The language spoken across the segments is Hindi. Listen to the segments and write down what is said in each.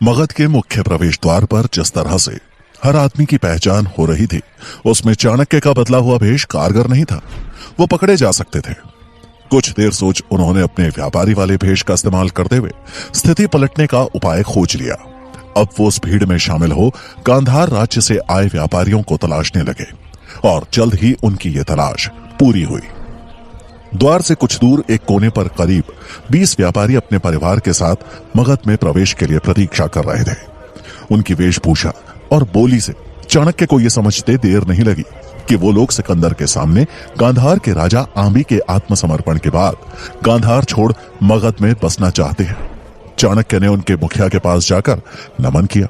मगध के मुख्य प्रवेश द्वार पर जिस तरह से हर आदमी की पहचान हो रही थी, उसमें चाणक्य का बदला हुआ भेष कारगर नहीं था। वो पकड़े जा सकते थे। कुछ देर सोच उन्होंने अपने व्यापारी वाले भेष का इस्तेमाल करते हुए स्थिति पलटने का उपाय खोज लिया। अब वो उस भीड़ में शामिल हो गांधार राज्य से आए व्यापारियों को तलाशने लगे और जल्द ही उनकी ये तलाश पूरी हुई। द्वार से कुछ दूर एक कोने पर करीब 20 व्यापारी अपने परिवार के साथ मगध में प्रवेश के लिए प्रतीक्षा कर रहे थे। उनकी वेशभूषा और बोली से चाणक्य को यह समझते देर नहीं लगी कि वो लोग सिकंदर के सामने गांधार के राजा आंबी के आत्मसमर्पण के बाद गांधार छोड़ मगध में बसना चाहते हैं। चाणक्य ने उनके मुखिया के पास जाकर नमन किया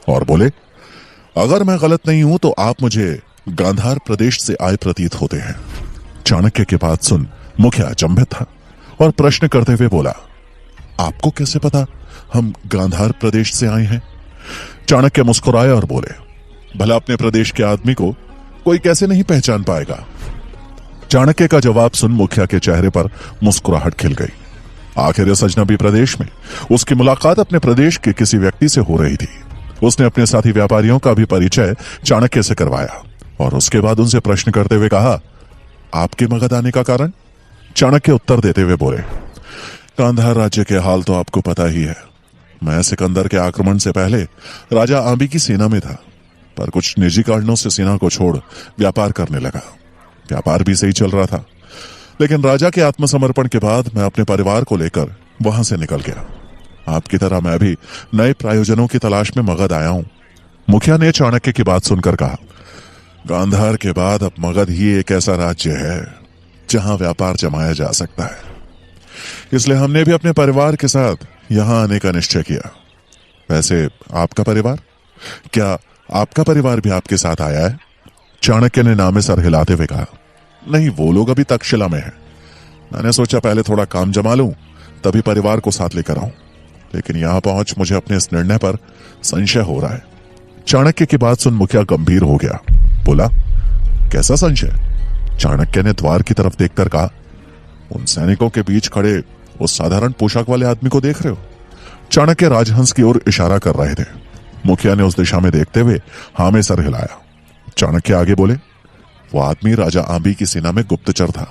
और बोले, अगर मैं गलत नहीं हूं तो आप मुझे गांधार प्रदेश से आए प्रतीत होते हैं। चाणक्य की बात सुन मुखिया अचंभित था और प्रश्न करते हुए बोला, आपको कैसे पता हम गांधार प्रदेश से आए हैं? चाणक्य मुस्कुराए और बोले, भला अपने प्रदेश के आदमी को कोई कैसे नहीं पहचान पाएगा। चाणक्य का जवाब सुन मुखिया के चेहरे पर मुस्कुराहट खिल गई। आखिर इस अजनबी प्रदेश में उसकी मुलाकात अपने प्रदेश के किसी व्यक्ति से हो रही थी। उसने अपने साथी व्यापारियों का भी परिचय चाणक्य से करवाया और उसके बाद उनसे प्रश्न करते हुए कहा, आपके मगध आने का कारण? चाणक्य उत्तर देते हुए बोले, गांधार राज्य के हाल तो आपको पता ही है। मैं सिकंदर के आक्रमण से पहले राजा आंबी की सेना में था, पर कुछ निजी कारणों से सेना को छोड़ व्यापार करने लगा। व्यापार भी सही चल रहा था, लेकिन राजा के आत्मसमर्पण के बाद मैं अपने परिवार को लेकर वहां से निकल गया। आपकी तरह मैं भी नए प्रायोजनों की तलाश में मगध आया हूं। मुखिया ने चाणक्य की बात सुनकर कहा, गांधार के बाद अब मगध ही एक ऐसा राज्य है जहां व्यापार जमाया जा सकता है। इसलिए हमने भी अपने परिवार के साथ यहां आने का निश्चय किया। वैसे आपका परिवार, क्या आपका परिवार भी आपके साथ आया है? चाणक्य ने नामे सर हिलाते हुए कहा, नहीं, वो लोग अभी तक्षशिला में हैं। मैंने सोचा पहले थोड़ा काम जमा लूं, तभी परिवार को साथ लेकर आऊं, लेकिन यहां पहुंच मुझे अपने इस निर्णय पर संशय हो रहा है। चाणक्य की बात सुन मुखिया गंभीर हो गया। बोला, कैसा संशय? चाणक्य ने द्वार की तरफ देखकर कहा, उन सैनिकों के बीच खड़े उस साधारण पोशाक वाले आदमी को देख रहे हो? चाणक्य राजहंस की ओर इशारा कर रहे थे। मुखिया ने उस दिशा में देखते हुए हाँ में सर हिलाया। चाणक्य आगे बोले, वो आदमी राजा आंबी की सेना में गुप्तचर था।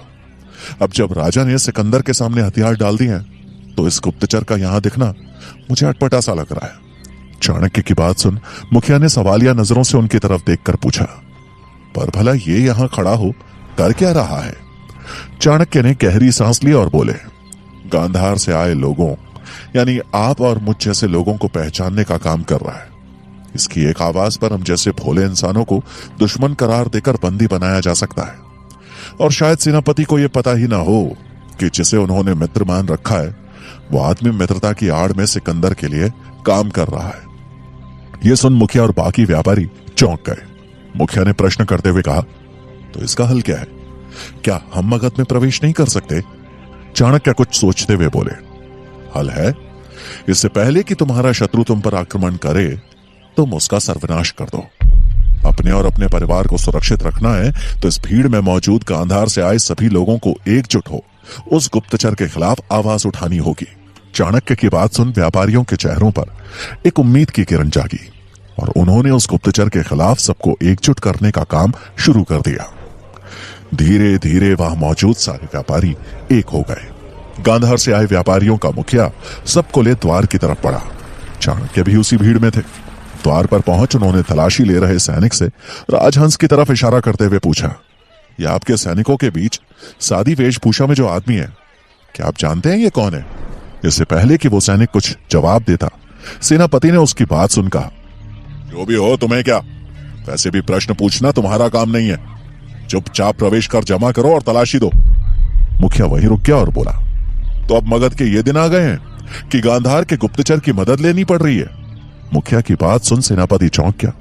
अब जब राजा ने सिकंदर के सामने हथियार डाल दिए हैं, तो इस गुप्तचर का यहां दिखना मुझे अटपटा सा लग रहा है। चाणक्य की बात सुन मुखिया ने सवालिया नजरों से उनकी तरफ देखकर पूछा, पर भला ये यहां खड़ा हो कर क्या रहा है? चाणक्य ने गहरी सांस ली और बोले, गांधार से आए लोगों यानी आप और मुझ जैसे लोगों को पहचानने का काम कर रहा है। इसकी एक आवाज पर हम जैसे भोले इंसानों को दुश्मन करार देकर बंदी बनाया जा सकता है। और शायद सेनापति को यह पता ही ना हो कि जिसे उन्होंने मित्र मान रखा है, वो आदमी मित्रता की आड़ में सिकंदर के लिए काम कर रहा है। यह सुन मुखिया और बाकी व्यापारी चौंक गए। मुखिया ने प्रश्न करते हुए कहा, तो इसका हल क्या है? क्या हम मगध में प्रवेश नहीं कर सकते? चाणक्य कुछ सोचते हुए बोले, हल है। इससे पहले कि तुम्हारा शत्रु तुम पर आक्रमण करे, तुम उसका सर्वनाश कर दो। अपने और अपने परिवार को सुरक्षित रखना है तो इस भीड़ में मौजूद गांधार से आए सभी लोगों को एकजुट हो उस गुप्तचर के खिलाफ आवाज उठानी होगी। चाणक्य की बात सुन व्यापारियों के चेहरों पर एक उम्मीद की किरण जागी और उन्होंने उस गुप्तचर के खिलाफ सबको एकजुट करने का काम शुरू कर दिया। धीरे धीरे वहां मौजूद सारे व्यापारी एक हो गए। गांधार से आए व्यापारियों का मुखिया सबको ले द्वार की तरफ बढ़ा। चाणक्य भी उसी भीड़ में थे। द्वार पर पहुंच उन्होंने तलाशी ले रहे सैनिक से राजहंस की तरफ इशारा करते हुए पूछा, यह आपके सैनिकों के बीच सादी वेशभूषा में जो आदमी है, क्या आप जानते हैं ये कौन है? इससे पहले कि वो सैनिक कुछ जवाब देता, सेनापति ने उसकी बात सुन कहा, जो भी हो तुम्हें क्या, वैसे भी प्रश्न पूछना तुम्हारा काम नहीं है। चुपचाप प्रवेश कर जमा करो और तलाशी दो। मुखिया वहीं रुक गया और बोला, तो अब मगध के ये दिन आ गए हैं कि गांधार के गुप्तचर की मदद लेनी पड़ रही है। मुखिया की बात सुन सेनापति चौंक गया।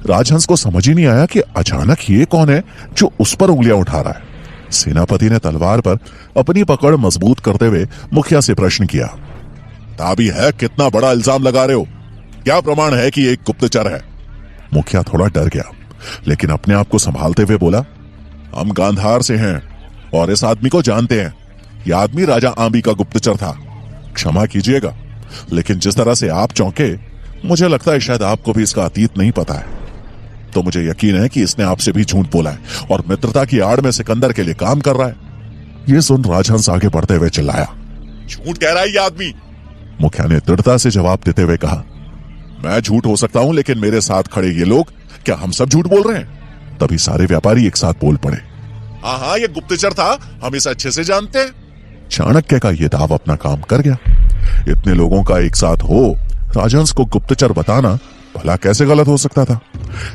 राजहंस को समझ ही नहीं आया कि अचानक ये कौन है जो उस पर उंगलियां उठा रहा है। सेनापति ने तलवार पर अपनी पकड़ मजबूत करते हुए मुखिया से प्रश्न किया, ताबी है, कितना बड़ा इल्जाम लगा रहे हो? क्या प्रमाण है कि एक गुप्तचर है? मुखिया थोड़ा डर गया, लेकिन अपने आप को संभालते हुए बोला, हम गांधार से हैं और इस आदमी को जानते हैं। यह आदमी राजा आंबी का गुप्तचर था। क्षमा कीजिएगा, लेकिन जिस तरह से आप चौंके मुझे लगता है शायद आपको भी इसका अतीत नहीं पता है। तो मुझे यकीन है कि इसने आपसे भी झूठ बोला है और मित्रता की आड़ में सिकंदर के लिए काम कर रहा है। यह सुन राजहंस आगे बढ़ते हुए चिल्लाया, झूठ कह रहा है ये आदमी। मुखिया ने दृढ़ता से जवाब देते हुए कहा, मैं झूठ हो सकता हूं, लेकिन मेरे साथ खड़े ये लोग, क्या हम सब झूठ बोल रहे हैं? तभी सारे व्यापारी एक साथ बोल पड़े, हाँ, ये गुप्तचर था, हम इसे अच्छे से जानते हैं। चाणक्य का यह दाव अपना काम कर गया। इतने लोगों का एक साथ हो राजहंस को गुप्तचर बताना भला कैसे गलत हो सकता था?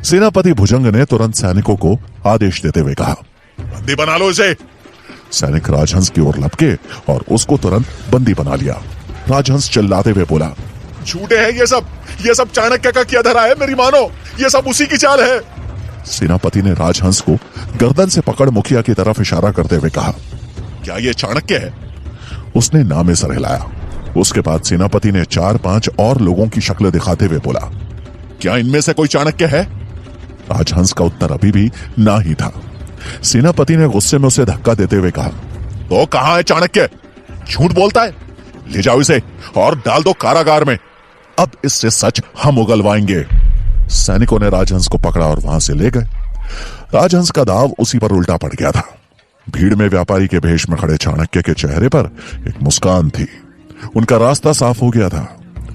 सेनापति भुजंग ने तुरंत सैनिकों को आदेश देते हुए कहा, बंदी बना लो इसे। सैनिक राजहंस की ओर लपके और उसको तुरंत बंदी बना लिया। राजहंस चिल्लाते हुए बोला, झूठे हैं ये सब चाणक्य का किया धरा है, मेरी मानो, ये सब उसी की चाल है। सेनापति ने राजहंस को गर्दन से पकड़ मुखिया की तरफ इशारा करते हुए कहा, क्या ये चाणक्य है? उसने नामे सर हिलाया। उसके बाद सेनापति ने 4-5 और लोगों की शक्ल दिखाते हुए बोला, क्या इनमें से कोई चाणक्य है? राजहंस का उत्तर अभी भी ना ही था। सेनापति ने गुस्से में उसे धक्का देते हुए कहा, तो कहां है चाणक्य? झूठ बोलता है, ले जाओ इसे और डाल दो कारागार में। अब इससे सच हम उगलवाएंगे। सैनिकों ने राजहंस को पकड़ा और वहां से ले गए। राजहंस का दाव उसी पर उल्टा पड़ गया था। भीड़ में व्यापारी के भेष में खड़े चाणक्य के चेहरे पर एक मुस्कान थी। उनका रास्ता साफ हो गया था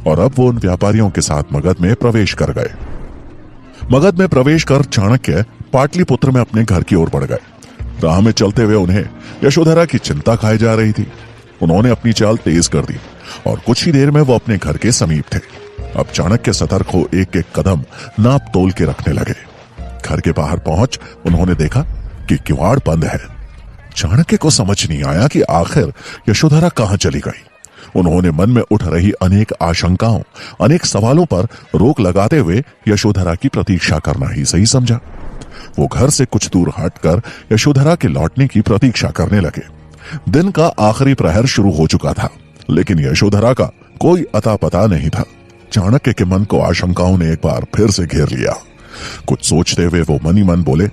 और अब वो उन व्यापारियों के साथ मगध में प्रवेश कर गए। मगध में प्रवेश कर चाणक्य पाटलिपुत्र में अपने घर की ओर बढ़ गए। राह में चलते हुए उन्हें यशोधरा की चिंता खाई जा रही थी। उन्होंने अपनी चाल तेज कर दी और कुछ ही देर में वो अपने घर के समीप थे। अब चाणक्य सतर्क हो एक एक कदम नाप तोल के रखने लगे। घर के बाहर पहुंच उन्होंने देखा कि किवाड़ बंद है। चाणक्य को समझ नहीं आया कि आखिर यशोधरा कहां चली गई। उन्होंने मन में उठ रही अनेक आशंकाओं, अनेक सवालों पर रोक लगाते हुए यशोधरा की प्रतीक्षा करना ही सही समझा। वो घर से कुछ दूर हटकर यशोधरा के लौटने की प्रतीक्षा करने लगे। दिन का आखिरी प्रहर शुरू हो चुका था, लेकिन यशोधरा का कोई अता पता नहीं था। चाणक्य के मन को आशंकाओं ने एक बार फिर से घेर लिया। कुछ सोचते हुए वो मनी मन बोले,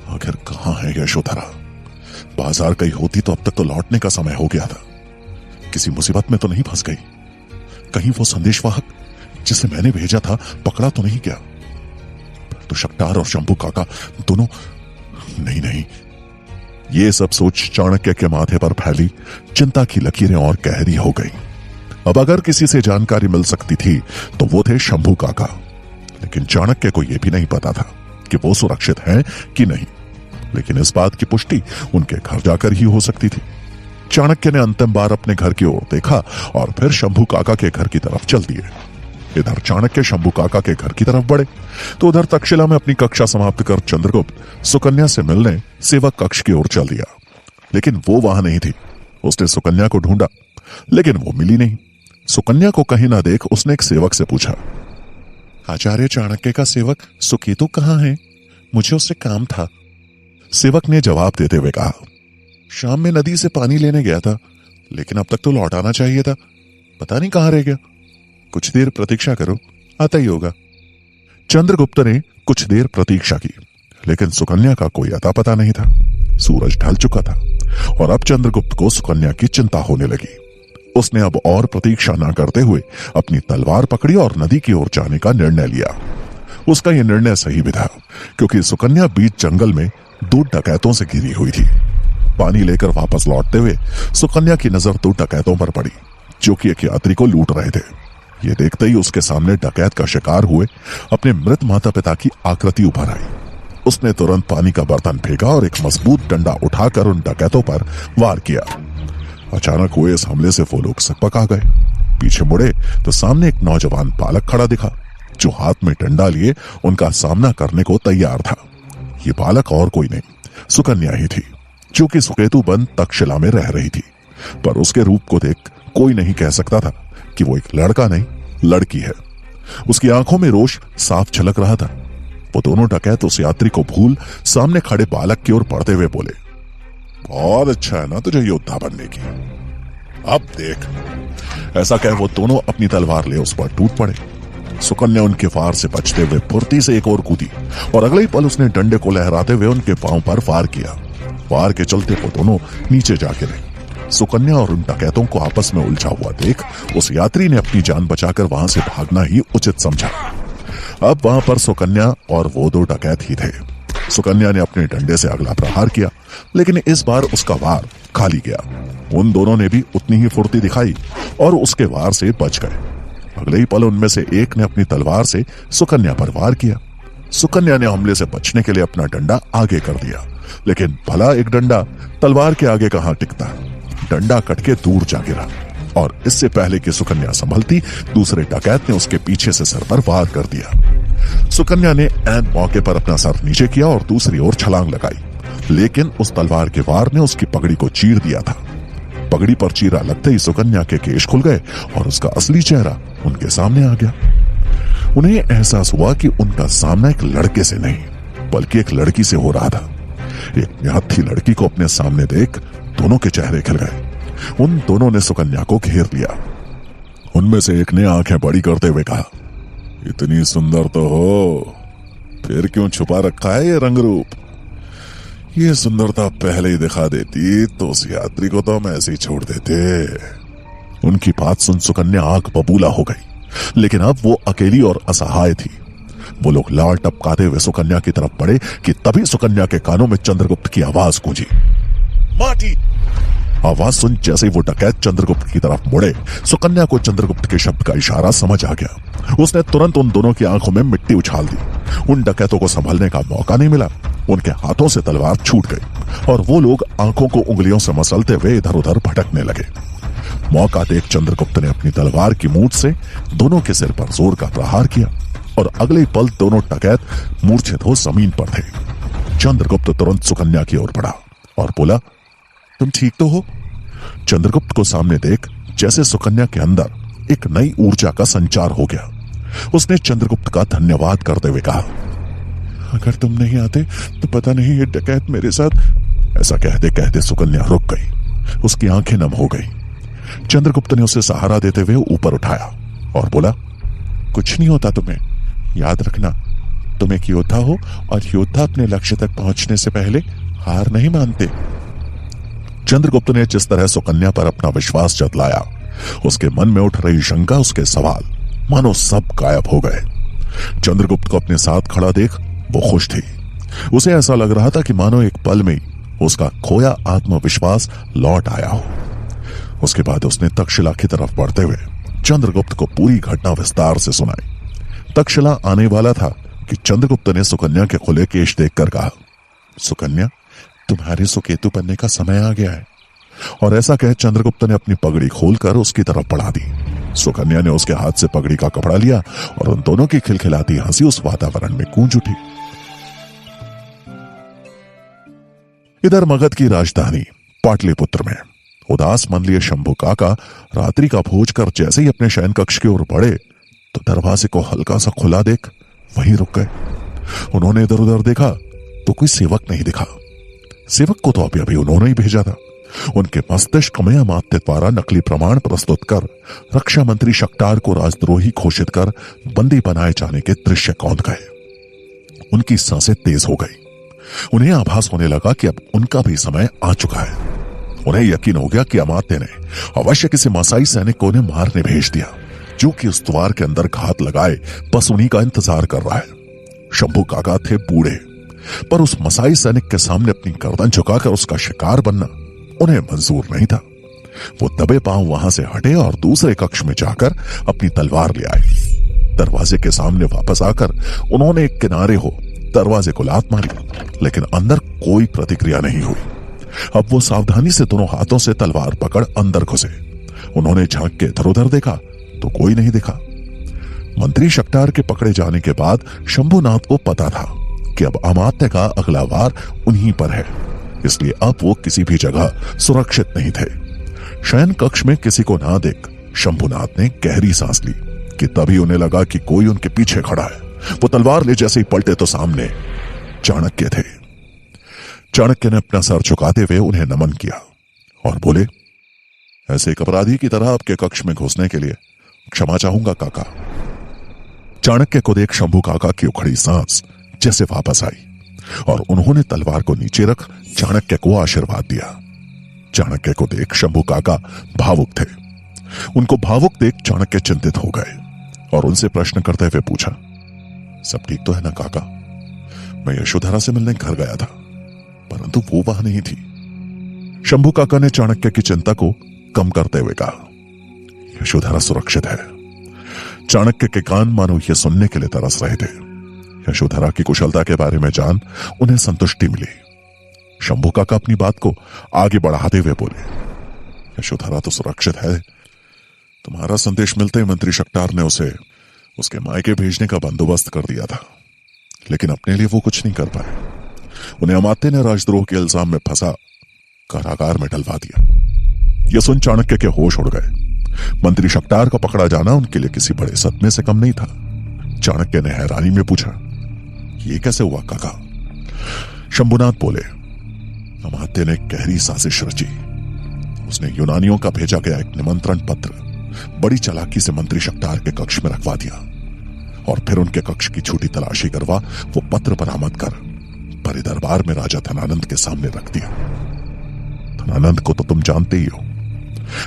आखिर कहां है यशोधरा? बाजार गई होती तो अब तक तो लौटने का समय हो गया था। किसी मुसीबत में तो नहीं फंस गई? कहीं वो संदेशवाहक जिसे मैंने भेजा था पकड़ा तो नहीं गया? तो शक्टार और शंभू काका दोनों नहीं। ये सब सोच चाणक्य के माथे पर फैली चिंता की लकीरें और गहरी हो गई। अब अगर किसी से जानकारी मिल सकती थी तो वो थे शंभू काका, लेकिन चाणक्य को यह भी नहीं पता था कि वो सुरक्षित हैं कि नहीं। लेकिन इस बात की पुष्टि उनके घर जाकर ही हो सकती थी। चाणक्य ने अंतिम बार अपने घर की ओर देखा और फिर शंभू काका के घर की तरफ चल दिए। इधर चाणक्य शंभू काका के घर की तरफ बढ़े तो उधर तक्षशिला में अपनी कक्षा समाप्त कर चंद्रगुप्त सुकन्या से मिलने सेवक कक्ष की ओर चल दिया। लेकिन वो वहां नहीं थी। उसने सुकन्या को ढूंढा, लेकिन वो मिली नहीं। सुकन्या को कहीं ना देख उसने एक सेवक से पूछा, आचार्य चाणक्य का सेवक सुकेतु कहाँ है? मुझे उससे काम था। सेवक ने जवाब देते हुए कहा, शाम में नदी से पानी लेने गया था, लेकिन अब तक तो लौट आना चाहिए था। पता नहीं कहां रह गया। कुछ देर प्रतीक्षा करो, आता ही होगा। चंद्रगुप्त ने कुछ देर प्रतीक्षा की, लेकिन सुकन्या का कोई अता पता नहीं था। सूरज ढल चुका था और अब चंद्रगुप्त को सुकन्या की चिंता होने लगी। उसने अब और प्रतीक्षा न करते हुए अपनी तलवार पकड़ी और नदी की ओर जाने का निर्णय लिया। उसका यह निर्णय सही भी था, क्योंकि सुकन्या बीच जंगल में 2 डकैतों से घिरी हुई थी। पानी लेकर वापस लौटते हुए सुकन्या की नजर 2 डकैतों पर पड़ी, जो कि एक यात्री को लूट रहे थे। ये देखते ही उसके सामने डकैत का शिकार हुए अपने मृत माता पिता की आकृति उभर आई। उसने तुरंत पानी का बर्तन फेंका और एक मजबूत डंडा उठाकर उन डकैतों पर वार किया। अचानक हुए इस हमले से वो लोग सकपक आ गए। पीछे मुड़े तो सामने एक नौजवान बालक खड़ा दिखा, जो हाथ में डंडा लिए उनका सामना करने को तैयार था। ये बालक और कोई नहीं, सुकन्या ही थी, जो कि सुकेतु बंद तक्षशिला में रह रही थी। पर उसके रूप को देख कोई नहीं कह सकता था कि वो एक लड़का नहीं, लड़की है। उसकी आंखों में रोष साफ झलक रहा था। वो दोनों डकैत उस यात्री को भूल सामने खड़े बालक की ओर बढ़ते हुए बोले, बहुत अच्छा है ना तुझे योद्धा बनने की, अब देख। ऐसा कह वो दोनों अपनी तलवार ले उस पर टूट पड़े। सुकन्या उनके वार से बचते हुए फुर्ती से एक और कूदी और अगले ही पल उसने डंडे को लहराते हुए उनके पांव पर वार किया। वार के चलते वो दोनों नीचे जा गिरे। सुकन्या और उन डकैतों को आपस में उलझा हुआ देख उस यात्री ने अपनी जान बचाकर वहां से भागना ही उचित समझा। अब वहां पर सुकन्या और वो दो डकैत ही थे। सुकन्या ने अपने डंडे से अगला प्रहार किया, लेकिन इस बार उसका वार खाली गया। उन दोनों ने भी उतनी ही फुर्ती दिखाई और उसके वार से बच गए। अगले ही पल उनमें से एक ने अपनी तलवार से सुकन्या पर वार किया। सुकन्या ने हमले से बचने के लिए अपना डंडा आगे कर दिया, लेकिन भला एक डंडा तलवार के आगे कहां टिकता। डंडा कट के दूर जा गिरा और इससे पहले कि सुकन्या संभलती, दूसरे डकैत ने उसके पीछे से सर पर वार कर दिया। सुकन्या ने ऐन मौके पर अपना सर नीचे किया और दूसरी ओर छलांग लगाई, लेकिन उस तलवार के वार ने उसकी पगड़ी को चीर दिया था। पगड़ी पर चीरा लगते ही सुकन्या के केश खुल गए और उसका असली चेहरा उनके सामने आ गया। उन्हें एहसास हुआ कि उनका सामना एक लड़के से नहीं बल्कि एक लड़की से हो रहा था। एक निहत्थी लड़की को अपने सामने देख दोनों के चेहरे खिल गए। उन दोनों ने सुकन्या को घेर लिया। उनमें से एक ने आंखें बड़ी करते हुए कहा, इतनी सुंदर तो हो, फिर क्यों छुपा रखा है ये रंग रूप? ये सुंदरता पहले ही दिखा देती तो उस यात्री को तो हम ऐसे ही छोड़ देते। उनकी बात सुन सुकन्या आंख बबूला हो गई, लेकिन अब वो अकेली और असहाय थी। वो लोग लाल टपकाते हुए सुकन्या की तरफ बढ़े कि तभी सुकन्या के कानों में चंद्रगुप्त की आवाज गूंजी, माटी। आवाज सुन जैसे ही वो डकैत चंद्रगुप्त की तरफ मुड़े, सुकन्या को चंद्रगुप्त के शब्द का इशारा समझ आ गया। उसने तुरंत उन दोनों की आंखों में मिट्टी उछाल दी। उन डकैतों को संभलने का मौका नहीं मिला। उनके हाथों से तलवार छूट गई और वो लोग आंखों को उंगलियों से मसलते हुए इधर उधर भटकने लगे। मौका देख चंद्रगुप्त ने अपनी तलवार की मूठ से दोनों के सिर पर जोर का प्रहार किया और अगले ही पल दोनों डकैत मूर्छित हो जमीन पर थे। चंद्रगुप्त तुरंत सुकन्या की ओर बढ़ा और बोला, तुम ठीक तो हो? चंद्रगुप्त को सामने देख जैसे सुकन्या के अंदर एक नई ऊर्जा का संचार हो गया। उसने चंद्रगुप्त का धन्यवाद करते हुए कहा, अगर तुम नहीं आते तो पता नहीं ये डकैत मेरे साथ। ऐसा कहते कहते सुकन्या रुक गई, उसकी आंखें नम हो गई। चंद्रगुप्त ने उसे सहारा देते हुए ऊपर उठाया और बोला, कुछ नहीं होता तुम्हें, याद रखना तुम एक योद्धा हो और योद्धा अपने लक्ष्य तक पहुंचने से पहले हार नहीं मानते। चंद्रगुप्त ने जिस तरह सुकन्या पर अपना विश्वास जतलाया, उसके मन में उठ रही शंका, उसके सवाल मानो सब गायब हो गए। चंद्रगुप्त को अपने साथ खड़ा देख वो खुश थी। उसे ऐसा लग रहा था कि मानो एक पल में उसका खोया आत्मविश्वास लौट आया हो। उसके बाद उसने तक्षशिला की तरफ बढ़ते हुए चंद्रगुप्त को पूरी घटना विस्तार से सुनाई। तक्षशिला आने वाला था कि चंद्रगुप्त ने सुकन्या के खुले केश देखकर कहा, सुकन्या, तुम्हारे सुकेतु बनने का समय आ गया है। और ऐसा कह चंद्रगुप्त ने अपनी पगड़ी खोलकर उसकी तरफ बढ़ा दी। सुकन्या ने उसके हाथ से पगड़ी का कपड़ा लिया और उन दोनों की खिलखिलाती हंसी उस वातावरण में गूंज उठी। इधर मगध की राजधानी पाटलिपुत्र में उदास मन लिए शंभू काका रात्रि का भोज कर जैसे ही अपने शयन कक्ष की ओर बढ़े तो दरवाजे को हल्का सा खुला देख वहीं रुक गए। उन्होंने इधर उधर देखा तो कोई सेवक नहीं दिखा। सेवक को तो अभी उन्होंने ही भेजा था। उनके मस्तिष्क में अमात्य द्वारा नकली प्रमाण प्रस्तुत कर रक्षा मंत्री शक्टार को राजद्रोही घोषित कर बंदी बनाए जाने के दृश्य कौंध गए। उनकी सांसें तेज हो गई। उन्हें आभास होने लगा कि अब उनका भी समय आ चुका है। उन्हें यकीन हो गया कि अमात्य ने अवश्य किसी मसाई सैनिक को उन्हें मारने भेज दिया, जो कि उस द्वार के अंदर घात लगाए बस उन्हीं का इंतजार कर रहा है। शंभू काका थे बूढ़े, पर उस मसाई सैनिक के सामने अपनी गर्दन झुकाकर उसका शिकार बनना उन्हें मंजूर नहीं था। वो दबे पांव वहां से हटे और दूसरे कक्ष में जाकर अपनी तलवार ले आए। दरवाजे के सामने वापस आकर उन्होंने एक किनारे हो दरवाजे को लात मारी, लेकिन अंदर कोई प्रतिक्रिया नहीं हुई। अब वो सावधानी से दोनों हाथों से तलवार पकड़ अंदर घुसे। उन्होंने झांक के इधर उधर देखा तो कोई नहीं दिखा। मंत्री शक्टार के पकड़े जाने के बाद शंभुनाथ को पता था कि अब अमात्य का अगला वार उन्हीं पर है, इसलिए अब वो किसी भी जगह सुरक्षित नहीं थे। शयन कक्ष में किसी को ना देख शंभुनाथ ने गहरी सांस ली कि तभी उन्हें लगा कि कोई उनके पीछे खड़ा है। वो तलवार ले जैसे ही पलटे तो सामने चाणक्य थे। चाणक्य ने अपना सर झुकाते हुए उन्हें नमन किया और बोले, ऐसे एक अपराधी की तरह आपके कक्ष में घुसने के लिए क्षमा चाहूंगा काका। चाणक्य को देख शंभू काका की उखड़ी सांस जैसे वापस आई और उन्होंने तलवार को नीचे रख चाणक्य को आशीर्वाद दिया। चाणक्य को देख शंभू काका भावुक थे। उनको भावुक देख चाणक्य चिंतित हो गए और उनसे प्रश्न करते हुए पूछा, सब ठीक तो है ना काका? मैं यशोधरा से मिलने घर गया था, परंतु वो वहां नहीं थी। शंभू काका ने चाणक्य की चिंता को कम करते हुए कहा, यशोधरा सुरक्षित है। चाणक्य के कान मानो यह सुनने के लिए तरस रहे थे। यशोधरा की कुशलता के बारे में जान उन्हें संतुष्टि मिली। शंभू काका अपनी बात को आगे बढ़ाते हुए बोले, यशोधरा तो सुरक्षित है। तुम्हारा संदेश मिलते ही मंत्री शक्टार ने उसे उसके मायके भेजने का बंदोबस्त कर दिया था, लेकिन अपने लिए वो कुछ नहीं कर पाए। उन्हें अमात्य ने राजद्रोह के इल्जाम में फंसा कारागार में डलवा दिया। यह सुन चाणक्य के होश उड़ गए। मंत्री शक्टार का पकड़ा जाना उनके लिए किसी बड़े सदमे से कम नहीं था। चाणक्य ने हैरानी में पूछा, यह कैसे हुआ काका? शंभुनाथ बोले, अमात्य ने गहरी साजिश रची। उसने यूनानियों का भेजा गया एक निमंत्रण पत्र बड़ी चालाकी से मंत्री शक्टार के कक्ष में रखवा दिया और फिर उनके कक्ष की छूटी तलाशी करवा वो पत्र बरामद कर परे दरबार में राजा धनानंद के सामने रख दिया। धनानंद को तो तुम जानते ही हो,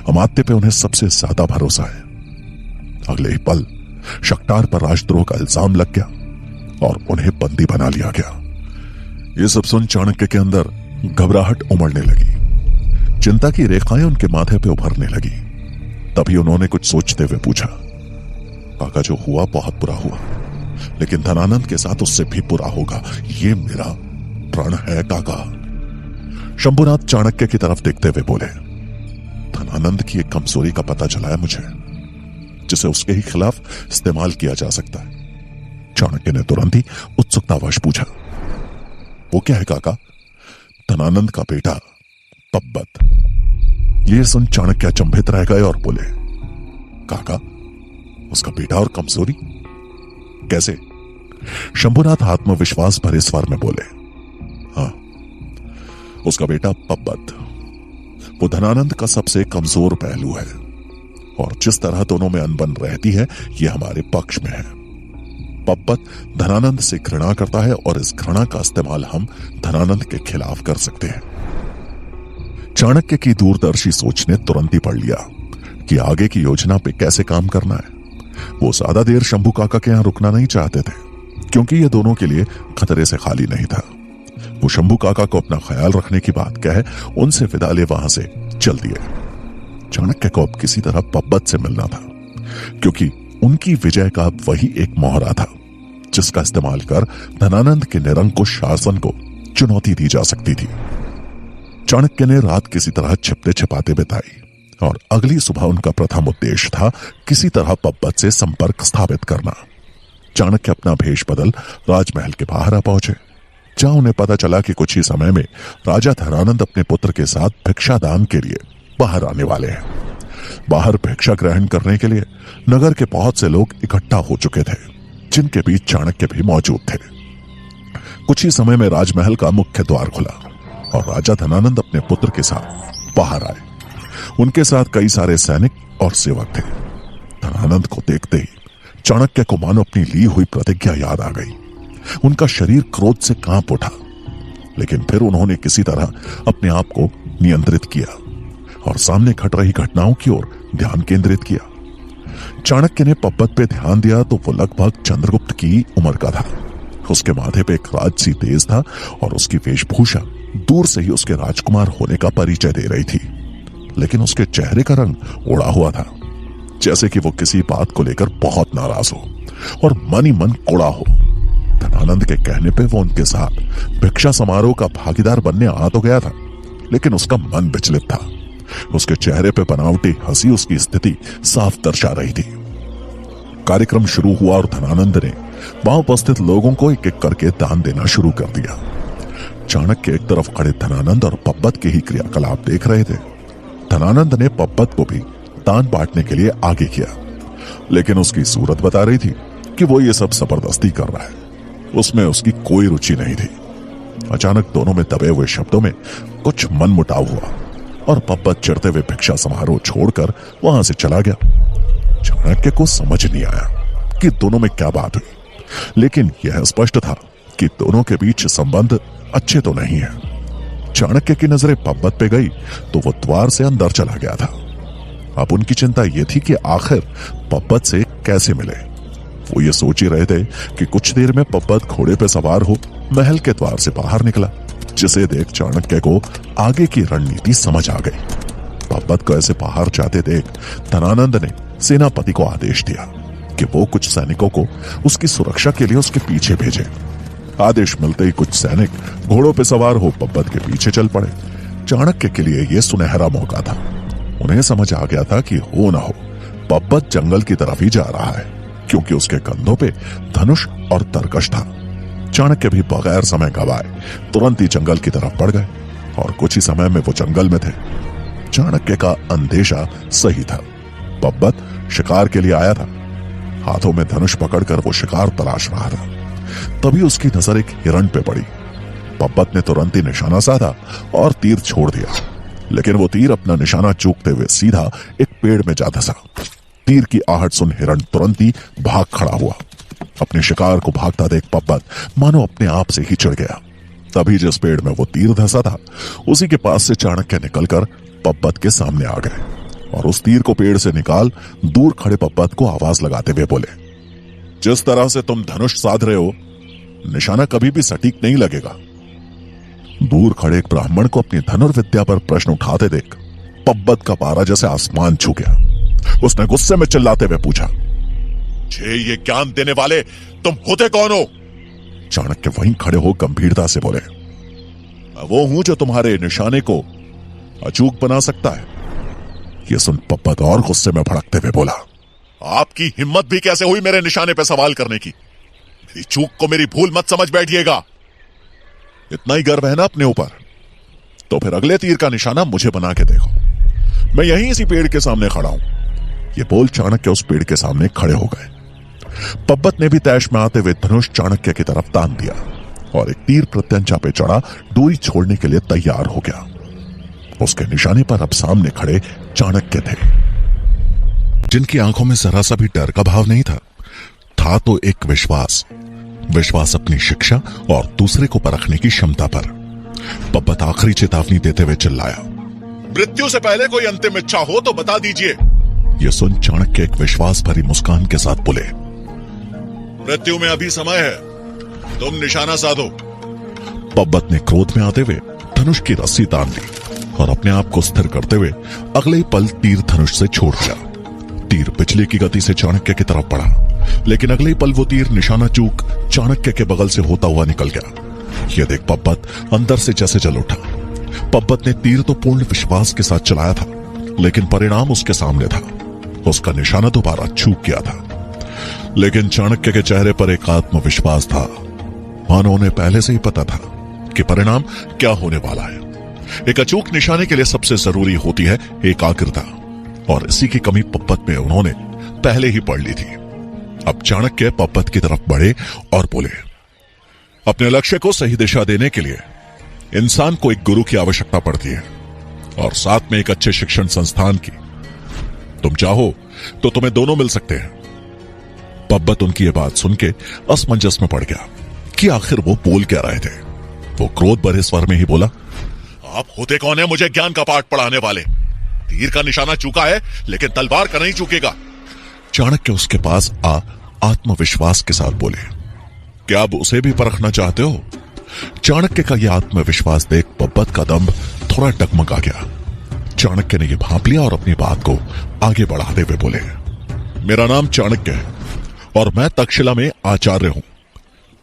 अमात्य पे उन्हें सबसे ज्यादा भरोसा है। अगले ही पल शक्टार पर राजद्रोह का इल्जाम लग गया और उन्हें बंदी बना लिया गया। ये सब सुन चाणक्य के अंदर घबराहट उमड़ने लगी। चिंता की रेखाएं उनके माथे पे उभरने लगी। तभी उन्होंने कुछ सोचते हुए पूछा, काका जो हुआ बहुत बुरा हुआ, लेकिन धनानंद के साथ उससे भी बुरा होगा, ये मेरा प्रण है काका। शंभुनाथ चाणक्य की तरफ देखते हुए बोले, धनानंद की एक कमजोरी का पता चला है मुझे, जिसे उसके ही खिलाफ इस्तेमाल किया जा सकता है। चाणक्य ने तुरंत ही उत्सुकतावश पूछा, वो क्या है काका? धनानंद का बेटा पब्बत। ये सुन चाणक्य अचंभित रह गए और बोले, काका उसका बेटा और कमजोरी कैसे? शंभुनाथ आत्मविश्वास भरे स्वर में बोले, हाँ, उसका बेटा पब्बत वो धनानंद का सबसे कमजोर पहलू है और जिस तरह दोनों में अनबन रहती है यह हमारे पक्ष में है। पब्बत धनानंद से घृणा करता है और इस घृणा का इस्तेमाल हम धनानंद के खिलाफ कर सकते हैं। चाणक्य की दूरदर्शी सोच ने तुरंत ही पढ़ लिया कि आगे की योजना पे कैसे काम करना है। वो ज्यादा देर शंभू काका के यहां रुकना नहीं चाहते थे, क्योंकि ये दोनों के लिए खतरे से खाली नहीं था। वो शंभू काका को अपना ख्याल रखने की बात कह उनसे विदा ले वहां से चल दिए। चाणक्य को अब किसी तरह पब्बत से मिलना था, क्योंकि उनकी विजय का अब वही एक मोहरा था जिसका इस्तेमाल कर धनानंद के निरंकुश शासन को चुनौती दी जा सकती थी। चाणक्य ने रात किसी तरह छिपते छिपाते बिताई और अगली सुबह उनका प्रथम उद्देश्य था किसी तरह पब्बत से संपर्क स्थापित करना। चाणक्य अपना भेष बदल राजमहल के बाहर आ पहुंचे, जहां उन्हें पता चला कि कुछ ही समय में राजा धनानंद अपने पुत्र के साथ भिक्षादान के लिए बाहर आने वाले हैं। बाहर भिक्षा ग्रहण करने के लिए नगर के बहुत से लोग इकट्ठा हो चुके थे, जिनके बीच चाणक्य भी मौजूद थे। कुछ ही समय में राजमहल का मुख्य द्वार खुला और राजा धनानंद अपने पुत्र के साथ बाहर आए। उनके साथ कई सारे सैनिक और सेवक थे। धनानंद को देखते ही चाणक्य को मानो अपनी ली हुई प्रतिज्ञा याद आ गई। उनका शरीर क्रोध से कांप उठा, लेकिन फिर उन्होंने किसी तरह अपने आप को नियंत्रित किया और सामने घट रही घटनाओं की ओर ध्यान केंद्रित किया। चाणक्य ने पब्बत पे ध्यान दिया तो वो लगभग चंद्रगुप्त की उम्र का था। उसके माथे पे एक राजसी तेज था और उसकी वेशभूषा दूर से ही उसके राजकुमार होने का परिचय दे रही थी, लेकिन उसके चेहरे का रंग उड़ा हुआ था, जैसे कि वो किसी बात को लेकर बहुत नाराज हो और मन ही मन कुड़ा हो। धनानंद के कहने पे वो उनके साथ भिक्षा समारोह का भागीदार बनने आ तो गया था, लेकिन उसका मन विचलित था। उसके चेहरे पे बनावटी हंसी उसकी स्थिति साफ दर्शा रही थी। कार्यक्रम शुरू हुआ और धनानंद ने वहां उपस्थित लोगों को एक एक करके दान देना शुरू कर दिया। चाणक्य एक तरफ खड़े धनानंद और पब्बत के ही क्रियाकलाप देख रहे थे। धनानंद ने पब्बत को भी दान बांटने के लिए आगे किया, लेकिन उसकी सूरत बता रही थी कि वो ये सब जबरदस्ती कर रहा है। उसमें उसकी कोई रुचि नहीं थी। अचानक दोनों में दबे हुए शब्दों में कुछ मनमुटाव हुआ और पब्बत चिढ़ते हुए भिक्षा समारोह छोड़कर वहां से चला गया। चाणक्य को समझ नहीं आया कि दोनों में क्या बात हुई, लेकिन यह स्पष्ट था कि दोनों के बीच संबंध अच्छे तो नहीं है। चाणक्य की नजरें पब्बत पे गई तो वो द्वार से अंदर चला गया था। अब उनकी चिंता यह थी कि आखिर पब्बत से कैसे मिले। वो ये सोच ही रहे थे कि कुछ देर में पब्बत घोड़े पे सवार हो महल के द्वार से बाहर निकला, जिसे देख चाणक्य को आगे की रणनीति समझ आ गई। पब्बत को ऐसे बाहर जाते देख धनानंद ने सेनापति को आदेश दिया कि वो कुछ सैनिकों को उसकी सुरक्षा के लिए उसके पीछे भेजे। आदेश मिलते ही कुछ सैनिक घोड़ों पे सवार हो पब्बत के पीछे चल पड़े। चाणक्य के लिए यह सुनहरा मौका था। उन्हें समझ आ गया था कि हो ना हो पब्बत जंगल की तरफ ही जा रहा है, क्योंकि उसके कंधों पे धनुष और तरकश था। चाणक्य भी बगैर समय गवाए तुरंत ही जंगल की तरफ बढ़ गए और कुछ ही समय में वो जंगल में थे। चाणक्य का अंदेशा सही था। पब्बत शिकार के लिए आया था। हाथों में धनुष पकड़कर वो शिकार तलाश रहा था। तभी उसकी नजर एक हिरण पे पड़ी। पब्बत ने तुरंत ही निशाना साधा और तीर छोड़ दिया, लेकिन वो तीर अपना निशाना चूकते हुए सीधा एक पेड़ में जा धंसा। तीर की आहट सुन हिरण तुरंत ही भाग खड़ा हुआ। अपने शिकार को भागता देख पब्बत मानो अपने आप से ही चिढ़ गया। तभी जिस पेड़ में वो तीर धंसा था उसी के पास से चाणक्य निकलकर पब्बत के सामने आ गए और उस तीर को पेड़ से निकाल दूर खड़े पब्बत को आवाज लगाते हुए बोले, जिस तरह से तुम धनुष साध रहे हो निशाना कभी भी सटीक नहीं लगेगा। दूर खड़े एक ब्राह्मण को अपनी धनुर्विद्या पर प्रश्न उठाते देख पब्बत का पारा जैसे आसमान छू गया। उसने गुस्से में चिल्लाते हुए पूछा, ये ज्ञान देने वाले तुम होते कौन हो? चाणक्य वहीं खड़े हो गंभीरता से बोले, वो हूं जो तुम्हारे निशाने को अचूक बना सकता है। यह सुन पब्बत और गुस्से में भड़कते हुए बोला, आपकी हिम्मत भी कैसे हुई मेरे निशाने पे सवाल करने की? मेरी चूक को मेरी भूल मत समझ बैठिएगा। इतना ही गर्व है ना अपने ऊपर, तो फिर अगले तीर का निशाना मुझे बना के देखो। मैं यहीं इसी पेड़ के सामने खड़ा हूं। ये बोल चाणक्य उस पेड़ के सामने खड़े हो गए। पब्बत ने भी तैश में आते हुए धनुष चाणक्य की तरफ तान दिया और एक तीर प्रत्यंचा पे चढ़ा डोरी छोड़ने के लिए तैयार हो गया। उसके निशाने पर अब सामने खड़े चाणक्य थे, जिनकी आंखों में जरा सा भी डर का भाव नहीं था। था तो एक विश्वास अपनी शिक्षा और दूसरे को परखने की क्षमता पर। पब्बत आखिरी चेतावनी देते हुए चिल्लाया, मृत्यु से पहले कोई अंतिम इच्छा हो तो बता दीजिए। यह सुन चाणक्य एक विश्वास भरी मुस्कान के साथ बोले, मृत्यु में अभी समय है, तुम निशाना साधो। पब्बत ने क्रोध में आते हुए धनुष की रस्सी तान ली और अपने आप को स्थिर करते हुए अगले पल तीर धनुष से छोड़ दिया। तीर बिजली की गति से चाणक्य की तरफ बढ़ा, लेकिन अगले पल वो तीर निशाना चूक चाणक्य के बगल से होता हुआ निकल गया। यह देख पब्बत अंदर से जैसे जल उठा। पब्बत ने तीर तो पूर्ण विश्वास के साथ चलाया था, लेकिन परिणाम उसके सामने था। उसका निशाना दोबारा चूक गया था, लेकिन चाणक्य के चेहरे पर एक आत्मविश्वास था, मानो उन्हें पहले से ही पता था कि परिणाम क्या होने वाला है। एक अचूक निशाने के लिए सबसे जरूरी होती है एकाग्रता, और इसी की कमी पब्बत में उन्होंने पहले ही पढ़ ली थी। अब चाणक्य पब्बत की तरफ बढ़े और बोले, अपने लक्ष्य को सही दिशा देने के लिए इंसान को एक गुरु की आवश्यकता पड़ती है और साथ में एक अच्छे शिक्षण संस्थान की। तुम चाहो तो तुम्हें दोनों मिल सकते हैं। पब्बत उनकी यह बात सुन के असमंजस में पड़ गया कि आखिर वो बोल क्या रहे थे। वो क्रोध भरे स्वर में ही बोला, आप होते कौन है मुझे ज्ञान का पाठ पढ़ाने वाले? तीर का निशाना चूका है, लेकिन तलवार का नहीं चूकेगा। चाणक्य उसके पास आत्मविश्वास के साथ बोले, क्या आप उसे भी परखना चाहते हो? चाणक्य का यह आत्मविश्वास देख पब्बत का दम थोड़ा डगमगा गया। चाणक्य ने यह भांप लिया और अपनी बात को आगे बढ़ाते हुए बोले, मेरा नाम चाणक्य है और मैं तक्षशिला में आचार्य हूं।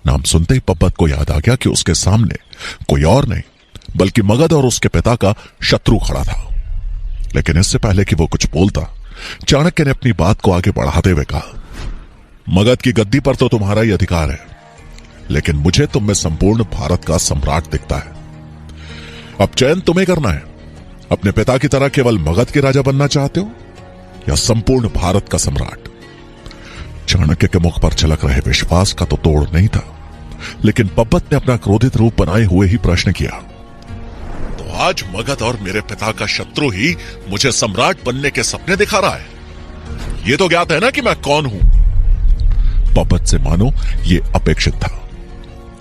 नाम सुनते ही पब्बत को याद आ गया कि उसके सामने कोई और नहीं बल्कि मगध और उसके पिता का शत्रु खड़ा था। लेकिन इससे पहले कि वो कुछ बोलता, चाणक्य ने अपनी बात को आगे बढ़ाते हुए कहा, मगध की गद्दी पर तो तुम्हारा ही अधिकार है, लेकिन मुझे तुम में संपूर्ण भारत का सम्राट दिखता है। अब चयन तुम्हें करना है, अपने पिता की तरह केवल मगध के राजा बनना चाहते हो या संपूर्ण भारत का सम्राट? चाणक्य के मुख पर झलक रहे विश्वास का तो तोड़ नहीं था, लेकिन पब्बत ने अपना क्रोधित रूप बनाए हुए ही प्रश्न किया, तो आज मगध और मेरे पिता का शत्रु ही मुझे सम्राट बनने के सपने दिखा रहा है? यह तो ज्ञात है ना कि मैं कौन हूं? पब्बत से मानो यह अपेक्षित था।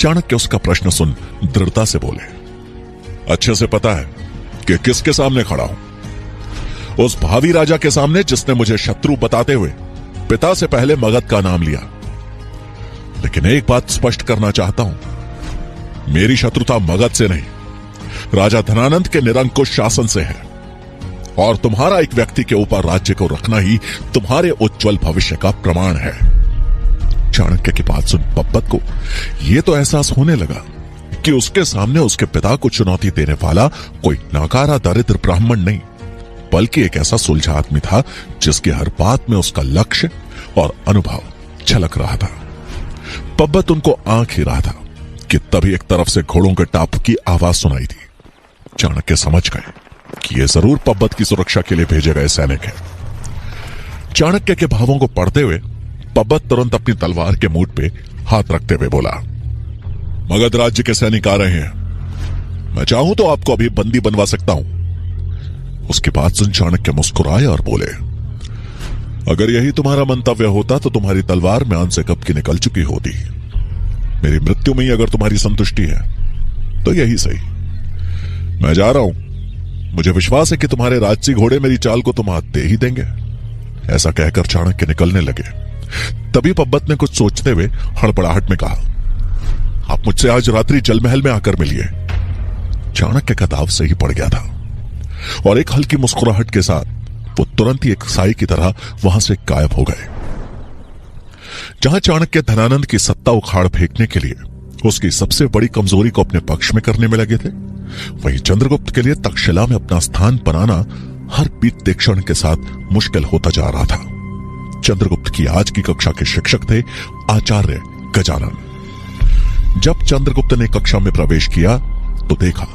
चाणक्य उसका प्रश्न सुन दृढ़ता से बोले, अच्छे से पता है कि किसके सामने खड़ा हूं। उस भावी राजा के सामने जिसने मुझे शत्रु बताते हुए पिता से पहले मगध का नाम लिया। लेकिन एक बात स्पष्ट करना चाहता हूं, मेरी शत्रुता मगध से नहीं, राजा धनानंद के निरंकुश शासन से है। और तुम्हारा एक व्यक्ति के ऊपर राज्य को रखना ही तुम्हारे उज्जवल भविष्य का प्रमाण है। चाणक्य की बात सुन पब्बत को यह तो एहसास होने लगा कि उसके सामने उसके पिता को चुनौती देने वाला कोई नाकारा दरिद्र ब्राह्मण नहीं, बल्कि एक ऐसा सुलझा आदमी था जिसकी हर बात में उसका लक्ष्य और अनुभव झलक रहा था। पब्बत उनको आंख ही रहा था कि तभी एक तरफ से घोड़ों के टाप की आवाज सुनाई दी। चाणक्य समझ गए कि यह जरूर पब्बत की सुरक्षा के लिए भेजे गए सैनिक हैं। चाणक्य के भावों को पढ़ते हुए पब्बत तुरंत अपनी तलवार के मूठ पे हाथ रखते हुए बोला, मगध राज्य के सैनिक आ रहे हैं। मैं चाहूं तो आपको अभी बंदी बनवा सकता हूं। उसकी बात सुन चाणक्य मुस्कुराए और बोले, अगर यही तुम्हारा मंतव्य होता तो तुम्हारी तलवार म्यान से कब की निकल चुकी होती। मेरी मृत्यु में ही अगर तुम्हारी संतुष्टि है तो यही सही। मैं जा रहा हूं। मुझे विश्वास है कि तुम्हारे राजसी घोड़े मेरी चाल को तुम हाथ दे ही देंगे। ऐसा कहकर चाणक्य निकलने लगे। तभी पब्बत ने कुछ सोचते हुए हड़बड़ाहट में कहा, आप मुझसे आज रात्रि जलमहल में आकर मिलिए। चाणक्य का दाव सही पड़ गया था और एक हल्की मुस्कुराहट के साथ वो तुरंत ही एक साई की तरह वहां से गायब हो गए। जहां चाणक्य धनानंद की सत्ता उखाड़ फेंकने के लिए उसकी सबसे बड़ी कमजोरी को अपने पक्ष में करने में लगे थे, वहीं चंद्रगुप्त के लिए तक्षशिला में अपना स्थान बनाना हर बीतते क्षण के साथ मुश्किल होता जा रहा था। चंद्रगुप्त की आज की कक्षा के शिक्षक थे आचार्य गजानन। जब चंद्रगुप्त ने कक्षा में प्रवेश किया तो देखा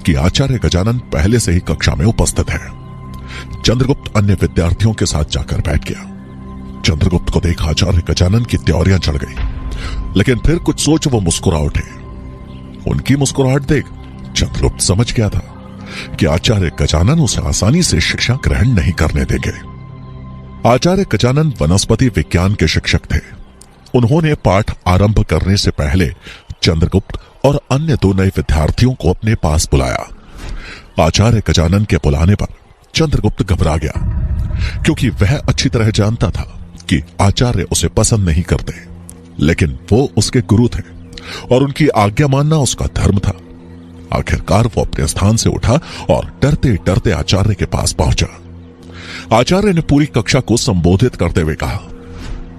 कि आचार्य गजानन पहले से ही कक्षा में उपस्थित है। चंद्रगुप्त अन्य विद्यार्थियों के साथ जाकर बैठ गया। चंद्रगुप्त को देख आचार्य गजानन की त्योरियां चढ़ गई, लेकिन फिर कुछ सोच वो मुस्कुरा उठे। उनकी मुस्कुराहट देख चंद्रगुप्त समझ गया था कि आचार्य गजानन उसे आसानी से शिक्षा ग्रहण नहीं करने देंगे। आचार्य गजानन वनस्पति विज्ञान के शिक्षक थे। उन्होंने पाठ आरंभ करने से पहले चंद्रगुप्त और अन्य दो नए विद्यार्थियों को अपने पास बुलाया। आचार्य गजानन के बुलाने पर चंद्रगुप्त घबरा गया, क्योंकि वह अच्छी तरह जानता था कि आचार्य उसे पसंद नहीं करते, लेकिन वो उसके गुरु थे और उनकी आज्ञा मानना उसका धर्म था। आखिरकार वो अपने स्थान से उठा और डरते डरते आचार्य के पास पहुंचा। आचार्य ने पूरी कक्षा को संबोधित करते हुए कहा,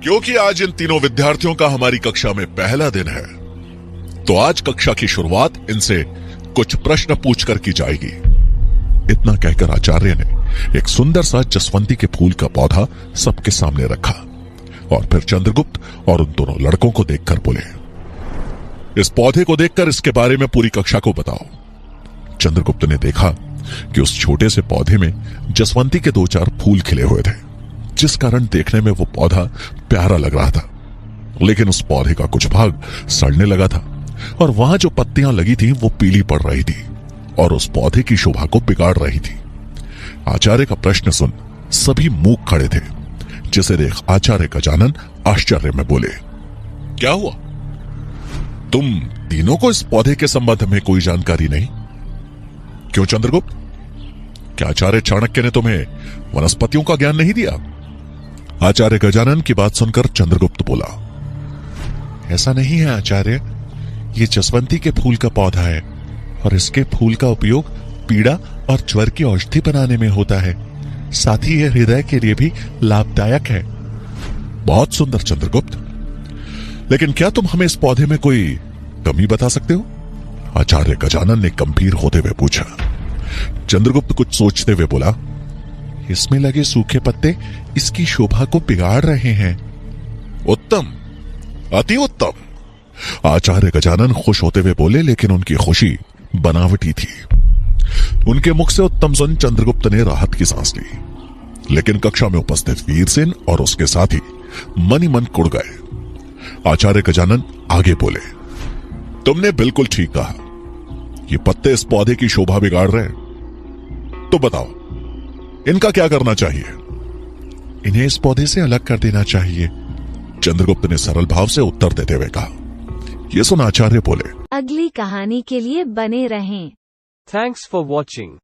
क्योंकि आज इन तीनों विद्यार्थियों का हमारी कक्षा में पहला दिन है, तो आज कक्षा की शुरुआत इनसे कुछ प्रश्न पूछकर की जाएगी। इतना कहकर आचार्य ने एक सुंदर सा जसवंती के फूल का पौधा सबके सामने रखा और फिर चंद्रगुप्त और उन दोनों लड़कों को देखकर बोले, इस पौधे को देखकर इसके बारे में पूरी कक्षा को बताओ। चंद्रगुप्त ने देखा कि उस छोटे से पौधे में जसवंती के 2-4 फूल खिले हुए थे, जिस कारण देखने में वो पौधा प्यारा लग रहा था। लेकिन उस पौधे का कुछ भाग सड़ने लगा था और वहां जो पत्तियां लगी थी वो पीली पड़ रही थी और उस पौधे की शोभा को बिगाड़ रही थी। आचार्य का प्रश्न सुन सभी मूक खड़े थे, जिसे देख आचार्य गजानन आश्चर्य में बोले, क्या हुआ? तुम तीनों को इस पौधे के संबंध में कोई जानकारी नहीं? क्यों चंद्रगुप्त, क्या आचार्य चाणक्य ने तुम्हें वनस्पतियों का ज्ञान नहीं दिया? आचार्य गजानन की बात सुनकर चंद्रगुप्त बोला, ऐसा नहीं है आचार्य, ये जसवंती के फूल का पौधा है और इसके फूल का उपयोग पीड़ा और ज्वर की औषधि बनाने में होता है। साथ ही यह हृदय के लिए भी लाभदायक है। बहुत सुंदर चंद्रगुप्त, लेकिन क्या तुम हमें इस पौधे में कोई कमी बता सकते हो? आचार्य गजानन ने गंभीर होते हुए पूछा। चंद्रगुप्त कुछ सोचते हुए बोला, इसमें लगे सूखे पत्ते इसकी शोभा को बिगाड़ रहे हैं। उत्तम, अति उत्तम। आचार्य गजानन खुश होते हुए बोले, लेकिन उनकी खुशी बनावटी थी। उनके मुख से उत्तम सुन चंद्रगुप्त ने राहत की सांस ली, लेकिन कक्षा में उपस्थित वीरसेन और उसके साथी मन ही मन कुड़ गए। आचार्य गजानन आगे बोले, तुमने बिल्कुल ठीक कहा, ये पत्ते इस पौधे की शोभा बिगाड़ रहे हैं। तो बताओ, इनका क्या करना चाहिए? इन्हें इस पौधे से अलग कर देना चाहिए, चंद्रगुप्त ने सरल भाव से उत्तर देते हुए कहा। यह सुन आचार्य बोले, अगली कहानी के लिए बने रहें। Thanks for watching.